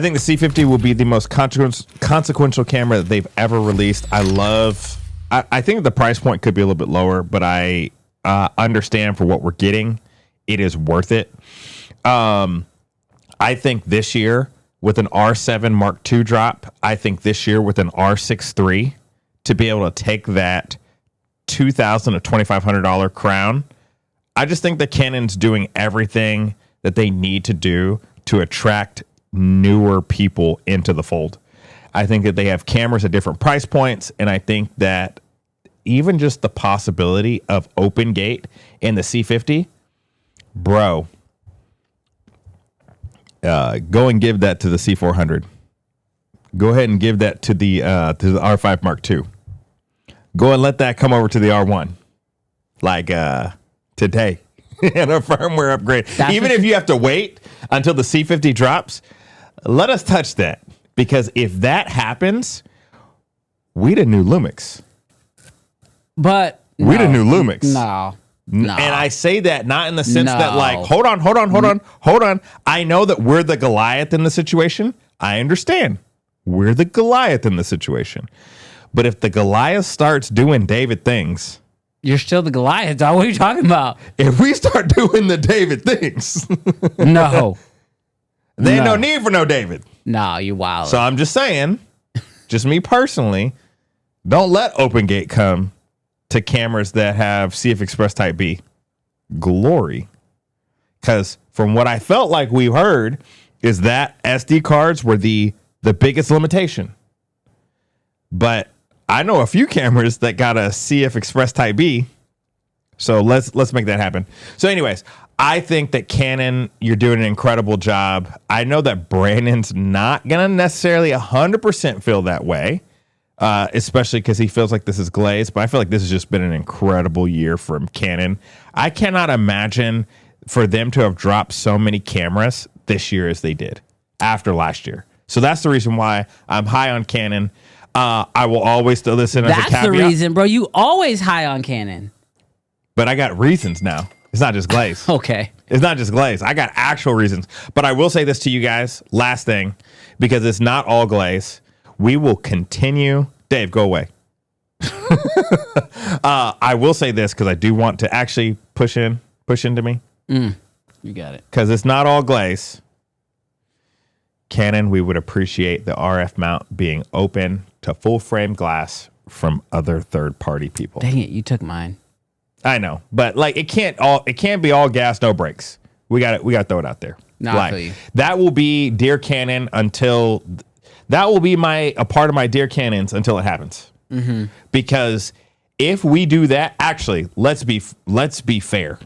I think the C50 will be the most consequential camera that they've ever released. I think the price point could be a little bit lower, but I understand for what we're getting, it is worth it. I think this year with an R7 Mark II drop, I think this year with an R6 III, to be able to take that $2,000 to $2,500 crown, I just think that Canon's doing everything that they need to do to attract newer people into the fold. I think that they have cameras at different price points, and I think that even just the possibility of open gate in the C50, bro, go and give that to the C400. Go ahead and give that to the R5 Mark II. Go and let that come over to the R1, like today, and a firmware upgrade. Even if you have to wait until the C50 drops, let us touch that, because if that happens, we the new Lumix. But we the new Lumix. No. And I say that not in the sense that like, hold on. I know that we're the Goliath in the situation. I understand. We're the Goliath in the situation. But if the Goliath starts doing David things, you're still the Goliath, dog. What are you talking about? If we start doing the David things, no. There ain't no need for no David. No, you wild. So I'm just saying, just me personally, don't let Open Gate come to cameras that have CFexpress Type B. Glory. Because from what I felt like we heard is that SD cards were the biggest limitation. But I know a few cameras that got a CFexpress Type B. So let's make that happen. So anyways, I think that Canon, you're doing an incredible job. I know that Brandon's not going to necessarily 100% feel that way, especially because he feels like this is glazed. But I feel like this has just been an incredible year from Canon. I cannot imagine for them to have dropped so many cameras this year as they did after last year. So that's the reason why I'm high on Canon. I will always throw this in as a caveat. That's the reason, bro. You always high on Canon. But I got reasons now. It's not just glaze. Okay. It's not just glaze. I got actual reasons. But I will say this to you guys, last thing, because it's not all glaze. We will continue. Dave, go away. I will say this because I do want to actually push into me. You got it. Because it's not all glaze. Canon, we would appreciate the RF mount being open to full frame glass from other third-party people. Dang it, you took mine. I know, but like it can't be all gas, no brakes. We got to throw it out there. No, like, I feel you. that will be Dear Canon until that will be a part of my Dear Canons until it happens. Mm-hmm. Because if we do that, actually, let's be fair.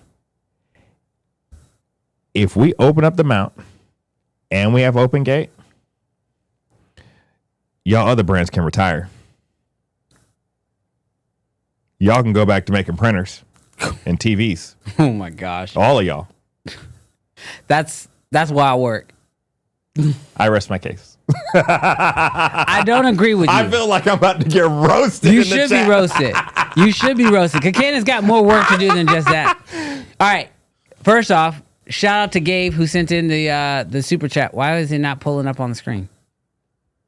If we open up the mount and we have open gate, y'all other brands can retire. Y'all can go back to making printers and TVs. Oh my gosh. All of y'all. That's wild work. I rest my case. I don't agree with you. I feel like I'm about to get roasted. You should be roasted. You should be roasted. Because Canon's got more work to do than just that. All right. First off, shout out to Gabe who sent in the super chat. Why is it not pulling up on the screen?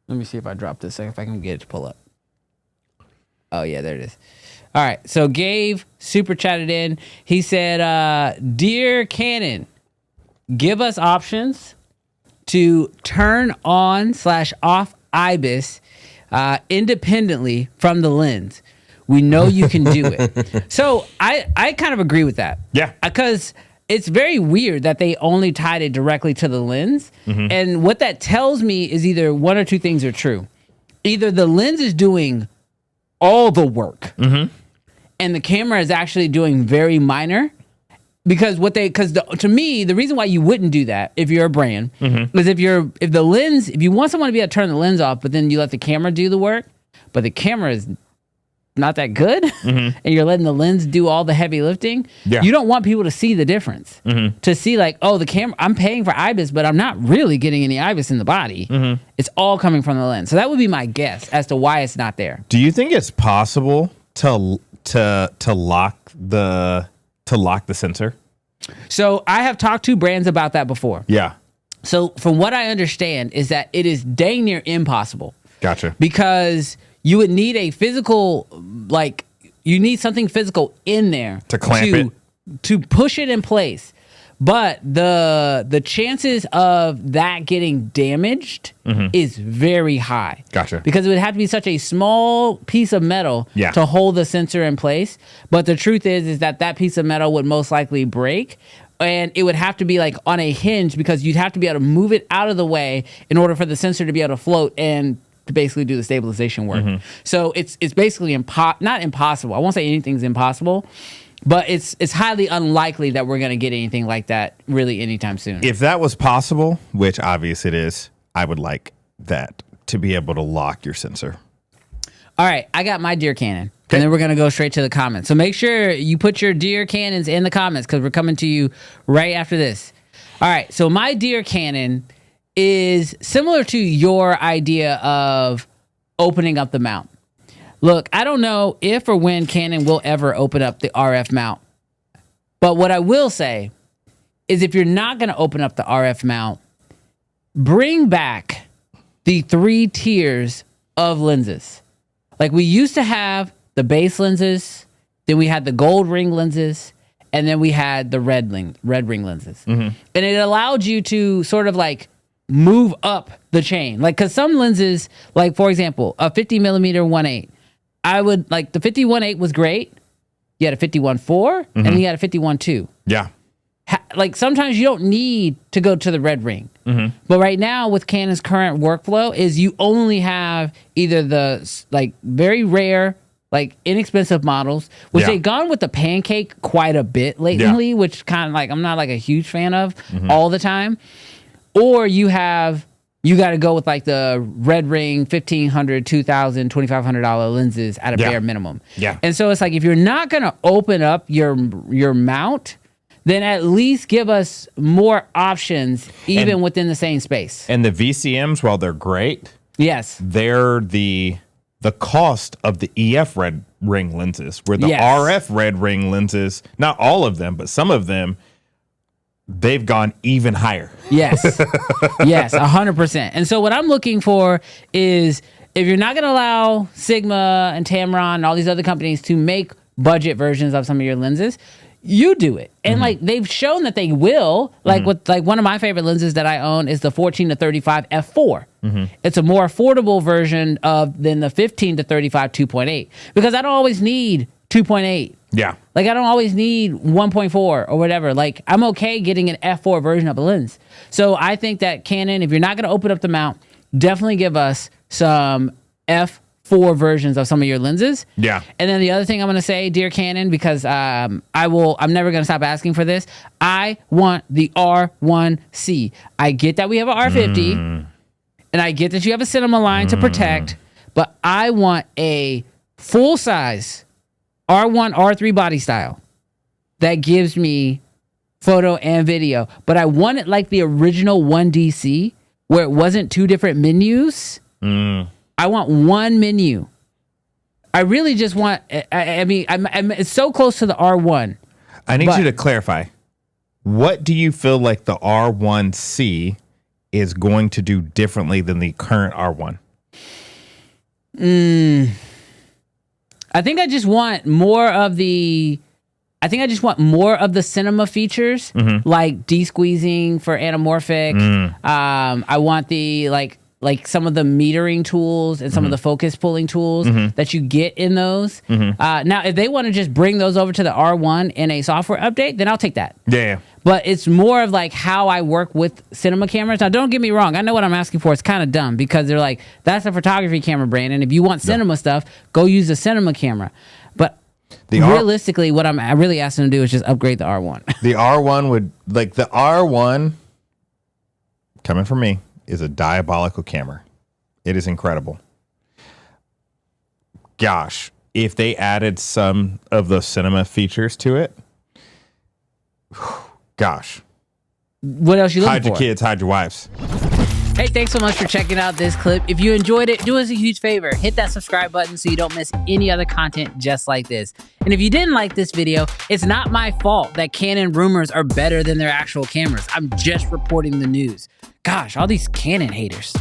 Let me see if I drop this, if I can get it to pull up. Oh, yeah, there it is. All right, so Gabe super chatted in. He said, Dear Canon, give us options to turn on/off IBIS independently from the lens. We know you can do it. So I kind of agree with that. Yeah. Because it's very weird that they only tied it directly to the lens. Mm-hmm. And what that tells me is either one or two things are true. Either the lens is doing all the work. Mm-hmm. And the camera is actually doing very minor, because to me, the reason why you wouldn't do that if you're a brand is if you want someone to be able to turn the lens off, but then you let the camera do the work, but the camera is not that good, and you're letting the lens do all the heavy lifting. Yeah. You don't want people to see the difference, to see like, oh, the camera, I'm paying for IBIS, but I'm not really getting any IBIS in the body. It's all coming from the lens. So that would be my guess as to why it's not there. Do you think it's possible to lock the sensor? So I have talked to brands about that before. Yeah. So from what I understand is that it is dang near impossible. Gotcha. Because you would need a physical, you need something physical in there to clamp it, to push it in place. But the chances of that getting damaged is very high. Gotcha. Because it would have to be such a small piece of metal to hold the sensor in place. But the truth is that piece of metal would most likely break. And it would have to be like on a hinge because you'd have to be able to move it out of the way in order for the sensor to be able to float and to basically do the stabilization work. So it's basically not impossible. I won't say anything's impossible, but it's highly unlikely that we're going to get anything like that really anytime soon. If that was possible, which obvious it is, I would like that to be able to lock your sensor. All right, I got my dear Canon. And then we're going to go straight to the comments. So make sure you put your dear Canons in the comments because we're coming to you right after this. All right, so my dear Canon is similar to your idea of opening up the mount. Look, I don't know if or when Canon will ever open up the RF mount. But what I will say is if you're not going to open up the RF mount, bring back the 3 tiers of lenses. Like we used to have the base lenses, then we had the gold ring lenses, and then we had the red ring lenses. And it allowed you to sort of like move up the chain. Like, cause some lenses, like for example, a 50 millimeter 1.8, I would like the 51.8 was great. You had a 51.4 and then you had a 51.2. Yeah. Like sometimes you don't need to go to the red ring. But right now with Canon's current workflow is you only have either the like very rare, like inexpensive models, which they've gone with the pancake quite a bit lately, which kind of like I'm not like a huge fan of all the time. Or you got to go with like the red ring $1,500, $2,000, $2,500 lenses at a bare minimum. Yeah. And so it's like if you're not going to open up your mount, then at least give us more options even within the same space. And the VCMs, while they're great, yes, they're the cost of the EF red ring lenses, where the RF red ring lenses, not all of them, but some of them, they've gone even higher. Yes. Yes, 100%. And so what I'm looking for is if you're not going to allow Sigma and Tamron and all these other companies to make budget versions of some of your lenses, you do it. And like they've shown that they will. Like with like one of my favorite lenses that I own is the 14 to 35 f4. It's a more affordable version than the 15 to 35 2.8 because I don't always need 2.8. Yeah. Like I don't always need 1.4 or whatever. Like I'm okay getting an f4 version of a lens. So I think that Canon, if you're not going to open up the mount, definitely give us some f4 versions of some of your lenses. Yeah. And then the other thing I'm going to say, dear Canon, because I'm never going to stop asking for this. I want the R1C. I get that we have an R50 and I get that you have a cinema line to protect, but I want a full size R1, R3 body style that gives me photo and video. But I want it like the original 1DC where it wasn't 2 different menus. I want one menu. I really just want, it's so close to the R1. I need you to clarify. What do you feel like the R1C is going to do differently than the current R1? I think I just want more of the cinema features, like de-squeezing for anamorphic. I want the like some of the metering tools and some of the focus pulling tools that you get in those. Now, if they want to just bring those over to the R1 in a software update, then I'll take that. Yeah. But it's more of like how I work with cinema cameras. Now, don't get me wrong. I know what I'm asking for. It's kind of dumb because they're like, that's a photography camera brand. And if you want cinema stuff, go use a cinema camera. But realistically, what I'm really asking them to do is just upgrade the R1. The R1 would, like the R1, coming from me, is a diabolical camera. It is incredible. Gosh, if they added some of the cinema features to it, gosh. What else you looking for? Hide your kids, hide your wives. Hey, thanks so much for checking out this clip. If you enjoyed it, do us a huge favor. Hit that subscribe button so you don't miss any other content just like this. And if you didn't like this video, it's not my fault that Canon rumors are better than their actual cameras. I'm just reporting the news. Gosh, all these Canon haters.